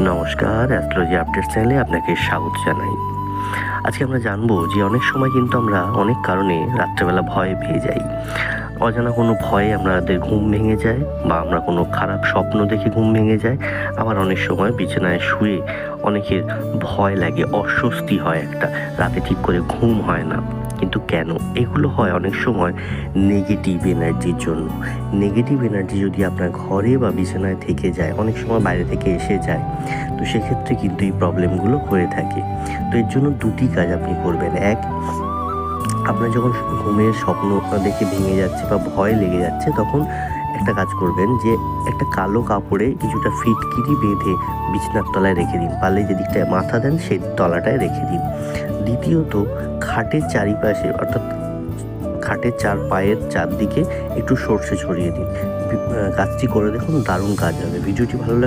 নমস্কার, astrology update চ্যানেলে আপনাকে স্বাগত জানাই। আজকে আমরা জানবো যে অনেক সময় কিন্তু আমরা অনেক কারণে রাত্রেবেলা ভয় পেয়ে যাই। অজানা কোনো ভয়ে আমাদের ঘুম ভেঙে যায় বা আমরা কোনো খারাপ স্বপ্ন দেখে ঘুম ভেঙে যায়। আবার অনেক সময় বিছানায় শুয়ে অনেকের ভয় লাগে, অস্বস্তি হয় একটা, রাতে ঠিক করে ঘুম হয় না। কিন্তু কেন? এগুলো হয় অনেক সময় নেগেটিভ এনার্জির জন্য। নেগেটিভ এনার্জি যদি আপনার ঘরে বা বিছানায় থেকে যায়, অনেক সময় বাইরে থেকে এসে যায়, তো সেক্ষেত্রে কিন্তু এই প্রবলেমগুলো হয়ে থাকে। তো এর জন্য দুটি কাজ আপনি করবেন। এক, আপনার যখন ঘুমের স্বপ্ন দেখে ভেঙে যাচ্ছে বা ভয় লেগে যাচ্ছে, তখন একটা কাজ করবেন যে একটা কালো কাপড়ে কিছুটা ফিটকিরি বেঁধে বিছনার তলায় রেখে দিন। পারলে যেদিকটায় মাথা দেন সেই তলাটায় রেখে দিন। দ্বিতীয়ত, খাটের চারিপাশে অর্থাৎ খাটের চার পায়ের চারদিকে একটু সর্ষে ছড়িয়ে দিন। কাজটি করে দেখুন, দারুণ কাজ হবে। ভিডিওটি ভালো লাগলে